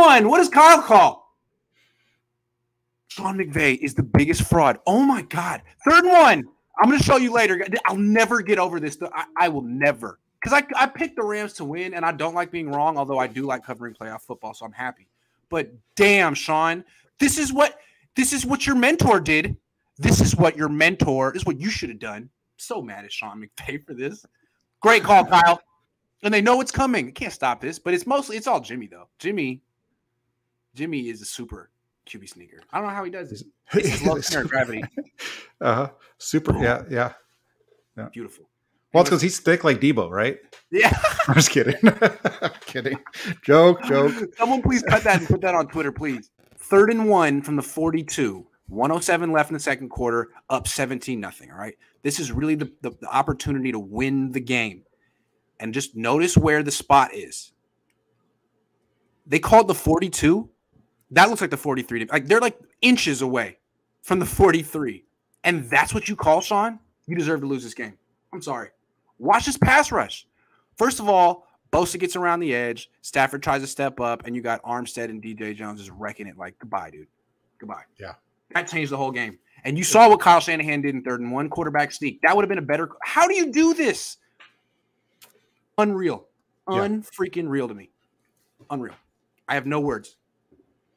1. What does Kyle call? Sean McVay is the biggest fraud. Oh, my God. 3rd and 1. I'm going to show you later. I'll never get over this. I will never. Because I picked the Rams to win, and I don't like being wrong, although I do like covering playoff football, so I'm happy. But damn, Sean, this is what your mentor did. This is what you should have done. I'm so mad at Sean McVay for this. Great call, Kyle. And they know it's coming. You can't stop this, but it's all Jimmy, though. Jimmy is a super QB sneaker. I don't know how he does this. It's low center of gravity. Super. Yeah. Beautiful. Well, it's because he's thick like Debo, right? Yeah. I'm just kidding. Kidding. Joke. Someone please cut that and put that on Twitter, please. 3rd and 1 from the 42. 107 left in the second quarter, up 17-0. All right. This is really the opportunity to win the game. And just notice where the spot is. They called the 42. That looks like the 43. Like they're like inches away from the 43. And that's what you call, Sean? You deserve to lose this game. I'm sorry. Watch this pass rush. First of all, Bosa gets around the edge. Stafford tries to step up, and you got Armstead and DJ Jones just wrecking it like, goodbye, dude. Goodbye. Yeah. That changed the whole game. And you saw what Kyle Shanahan did in 3rd and 1, quarterback sneak. That would have been a better – how do you do this? Unreal. Unfreaking real to me. Unreal. I have no words.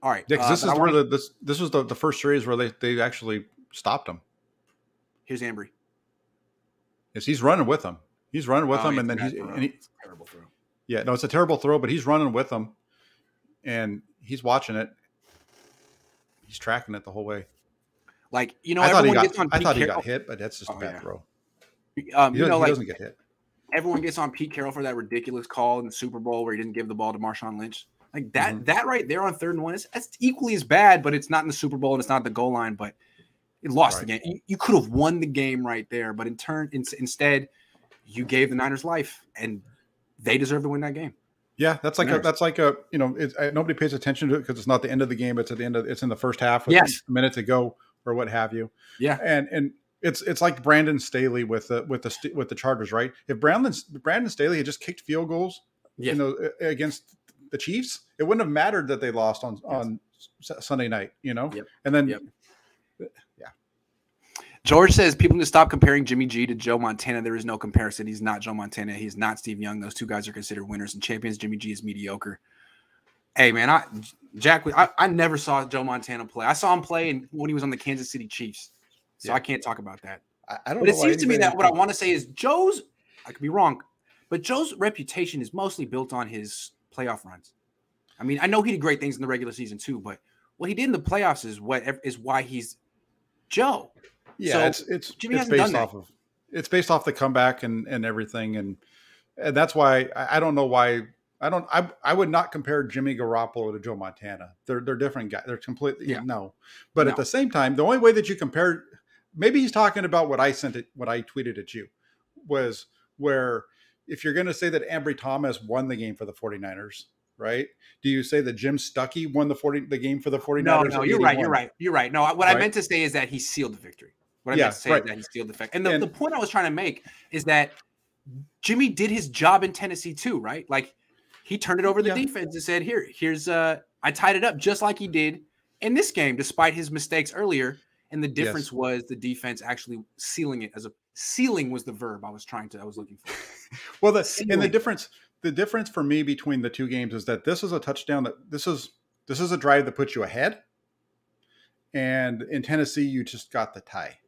All right. Yeah, because this was the first series where they actually stopped him. Here's Ambry. Yes, he's running with him. He's running with him, and then it's a terrible throw. Yeah, no, it's a terrible throw, but he's running with him, and he's watching it. He's tracking it the whole way. Like, everyone gets on Pete I thought he Carroll. got hit, but that's just a bad throw. He doesn't get hit. Everyone gets on Pete Carroll for that ridiculous call in the Super Bowl where he didn't give the ball to Marshawn Lynch. Like that right there on 3rd and 1 that's equally as bad, but it's not in the Super Bowl and it's not the goal line, but it lost the game. You could have won the game right there, but instead you gave the Niners life, and they deserve to win that game. Yeah, that's like nobody pays attention to it because it's not the end of the game. It's at the end of it's in the first half with a minute to go or what have you. Yeah, and it's like Brandon Staley with the Chargers, right? If Brandon Staley had just kicked field goals, against the Chiefs, it wouldn't have mattered that they lost on Sunday night, and then George says people need to stop comparing Jimmy G to Joe Montana. There is no comparison. He's not Joe Montana. He's not Steve Young. Those two guys are considered winners and champions. Jimmy G is mediocre. Hey, man, I never saw Joe Montana play. I saw him play when he was on the Kansas City Chiefs. So I can't talk about that. I don't know. But it seems to me that what I want to say is I could be wrong, but Joe's reputation is mostly built on his playoff runs. I mean, I know he did great things in the regular season too, but what he did in the playoffs is why he's Joe. Yeah, so it's based off the comeback and everything, and that's why I don't know why I would not compare Jimmy Garoppolo to Joe Montana. They're different guys. They're completely But at the same time, the only way that you compare, maybe he's talking about what I tweeted at you, was where if you're going to say that Ambry Thomas won the game for the 49ers, right? Do you say that Jim Stuckey won the game for the 49ers? No, you're right. No, what I meant to say is that he sealed the victory. What I meant to say is that he sealed the victory. And the point I was trying to make is that Jimmy did his job in Tennessee too, right? Like he turned it over to the defense and said, here's I tied it up just like he did in this game, despite his mistakes earlier. And the difference was the defense actually sealing it sealing was the verb I was looking for. Well, the difference for me between the two games is that this is a touchdown this is a drive that puts you ahead. And in Tennessee, you just got the tie.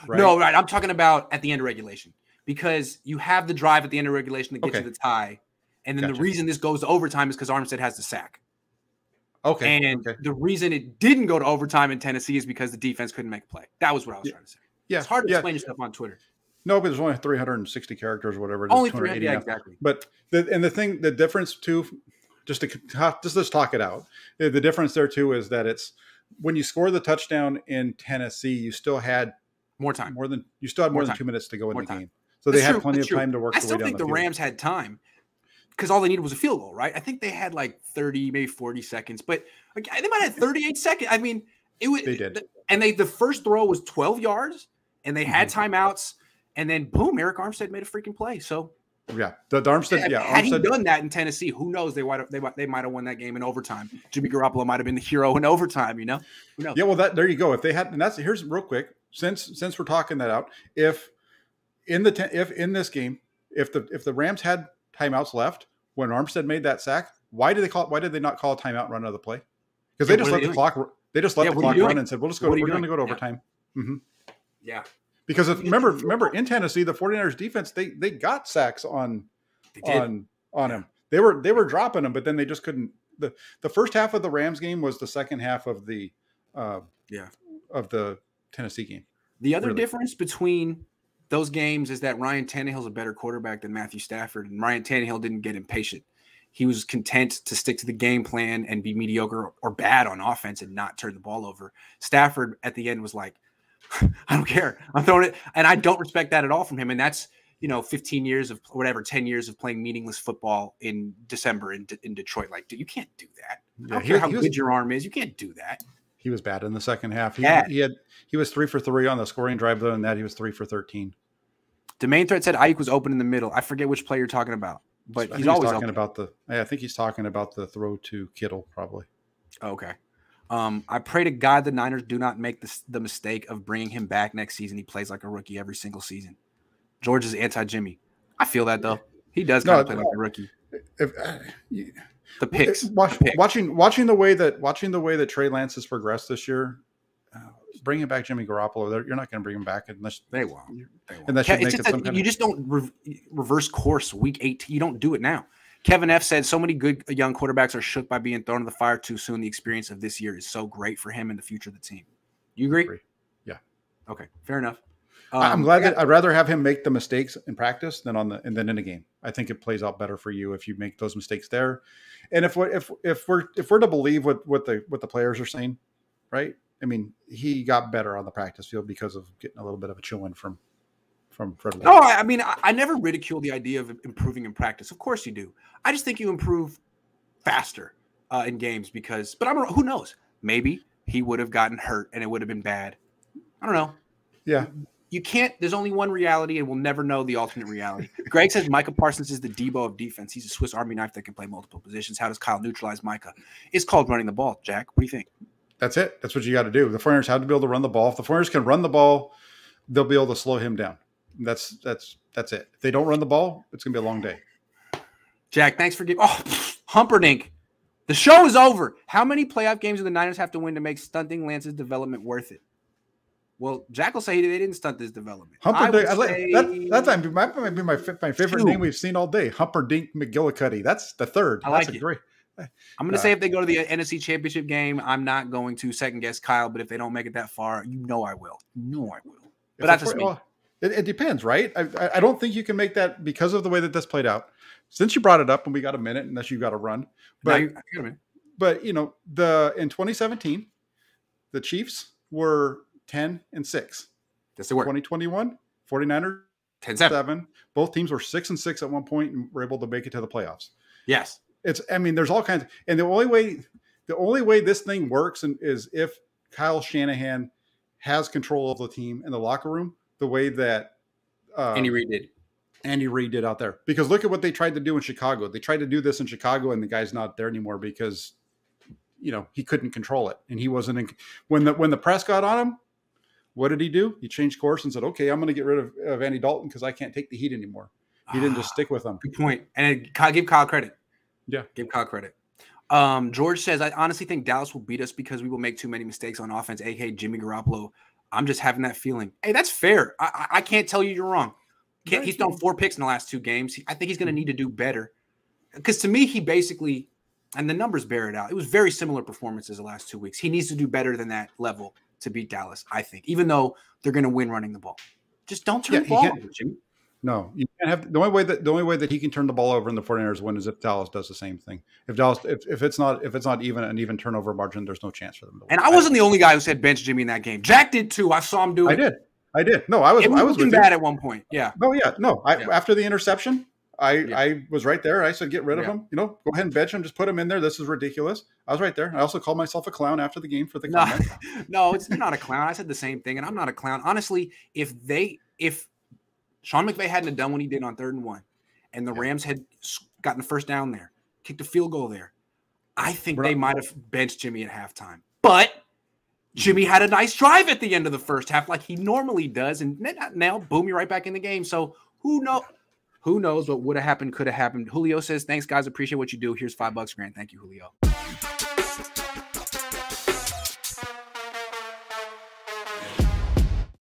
Right? No, right. I'm talking about at the end of regulation because you have the drive at the end of regulation to get to the tie. And then the reason this goes to overtime is because Armstead has the sack. Okay. And the reason it didn't go to overtime in Tennessee is because the defense couldn't make a play. That was what I was trying to say. Yeah. It's hard to explain yourself on Twitter. No, but there's only 360 characters or whatever. Only 300, exactly. But the difference too, let's talk it out. The difference there too is that it's when you score the touchdown in Tennessee, you still had more time. More than 2 minutes to go in the game. So they had plenty of time to work their way down the field. I still think the Rams had time because all they needed was a field goal, right? I think they had like 30, maybe 40 seconds, but like, they might have 38 seconds. I mean, they did. And the first throw was 12 yards and they had timeouts and then boom, Eric Armstead made a freaking play. So Yeah, the Armstead. Yeah, had Armstead, he done that in Tennessee, who knows? They might have won that game in overtime. Jimmy Garoppolo might have been the hero in overtime. You know, who knows? Yeah, well, there you go. If they had, and here's real quick, since we're talking that out, if in this game, if the Rams had timeouts left when Armstead made that sack, why did they not call a timeout, run another play? Because they just let the clock. They just let the clock run and said, "We'll just go. We're going to go to overtime." Yeah. Mm-hmm. Yeah. Because remember in Tennessee, the 49ers defense, they got sacks on him. They were dropping him, but then they just couldn't. The first half of the Rams game was the second half of the of the Tennessee game. The other difference between those games is that Ryan Tannehill's a better quarterback than Matthew Stafford, and Ryan Tannehill didn't get impatient. He was content to stick to the game plan and be mediocre or bad on offense and not turn the ball over. Stafford at the end was like, I don't care. I'm throwing it. And I don't respect that at all from him. And that's, 15 years of whatever, 10 years of playing meaningless football in December in Detroit. Like, dude, you can't do that. I don't care how good your arm is. You can't do that. He was bad in the second half. He was 3 for 3 on the scoring drive, though, and that he was 3 for 13. The main threat said Ayuk was open in the middle. I forget which play you're talking about, but he's always talking open. I think he's talking about the throw to Kittle, probably. Okay. I pray to God the Niners do not make the mistake of bringing him back next season. He plays like a rookie every single season. George is anti-Jimmy. I feel that, though. He does kind of play like a rookie. The picks. Watching the way that Trey Lance has progressed this year, bringing back Jimmy Garoppolo, you're not going to bring him back unless they won't. Unless you just don't reverse course week 18. You don't do it now. Kevin F said so many good young quarterbacks are shook by being thrown in the fire too soon. The experience of this year is so great for him and the future of the team. You agree? Yeah. Okay. Fair enough. I'm glad that I'd rather have him make the mistakes in practice than in a game. I think it plays out better for you if you make those mistakes there. And if we're to believe what the players are saying, right? I mean, he got better on the practice field because of getting a little bit of a chill in from Fred. No, I mean, I never ridicule the idea of improving in practice. Of course you do. I just think you improve faster in games but who knows? Maybe he would have gotten hurt and it would have been bad. I don't know. Yeah. You can't. There's only one reality, and we'll never know the alternate reality. Greg says Micah Parsons is the Debo of defense. He's a Swiss Army knife that can play multiple positions. How does Kyle neutralize Micah? It's called running the ball, Jack. What do you think? That's it. That's what you got to do. The 49ers have to be able to run the ball. If the 49ers can run the ball, they'll be able to slow him down. That's it. If they don't run the ball, it's going to be a long day. Jack, thanks for giving. Oh, Humperdinck. The show is over. How many playoff games do the Niners have to win to make stunting Lance's development worth it? Well, Jack will say they didn't stunt his development. Humperdinck. That might be my favorite name we've seen all day. Humperdinck McGillicuddy. That's the third. I like it. Great. I'm going to say if they go to the NFC Championship game, I'm not going to second guess Kyle. But if they don't make it that far, I will. But that's just me. It depends, right? I don't think you can make that because of the way that this played out. Since you brought it up, and we got a minute, unless you got to run. But I got a minute. But in 2017, the Chiefs were 10-6. Yes, they were. 2021, 49ers 10-7. Both teams were 6-6 at one point and were able to make it to the playoffs. Yes. There's all kinds and the only way this thing works is if Kyle Shanahan has control of the team in the locker room the way that Andy Reid did out there. Because look at what they tried to do in Chicago. They tried to do this in Chicago and the guy's not there anymore because he couldn't control it. And he wasn't when the press got on him, what did he do? He changed course and said, okay, I'm going to get rid of Andy Dalton because I can't take the heat anymore. He didn't just stick with them. Good point. And give Kyle credit. Yeah. Give Kyle credit. George says, I honestly think Dallas will beat us because we will make too many mistakes on offense, a.k.a. Jimmy Garoppolo. I'm just having that feeling. Hey, that's fair. I can't tell you you're wrong. He's thrown 4 picks in the last 2 games. I think he's going to need to do better. Because to me, he basically, and the numbers bear it out, it was very similar performances the last 2 weeks. He needs to do better than that level to beat Dallas, I think, even though they're going to win running the ball. Just don't turn the ball over, Jimmy. No, you can't have the only way that he can turn the ball over and the 49ers win is if Dallas does the same thing. If it's not even an even turnover margin, there's no chance for them to win. And I wasn't the only guy who said bench Jimmy in that game. Jack did too. I saw him do it. I did. No, I was looking bad at one point. Yeah. Oh yeah. No, after the interception, I was right there. I said, get rid of him. Go ahead and bench him. Just put him in there. This is ridiculous. I was right there. I also called myself a clown after the game for the comment. No, it's not a clown. I said the same thing, and I'm not a clown. Honestly, if Sean McVay hadn't have done what he did on 3rd and 1, and the Rams had gotten the first down there, kicked a field goal there, I think they might have benched Jimmy at halftime. But Jimmy had a nice drive at the end of the first half like he normally does, and now, boom, you're right back in the game. So who knows what would have happened, could have happened. Julio says, thanks, guys. Appreciate what you do. Here's $5, Grant. Thank you, Julio.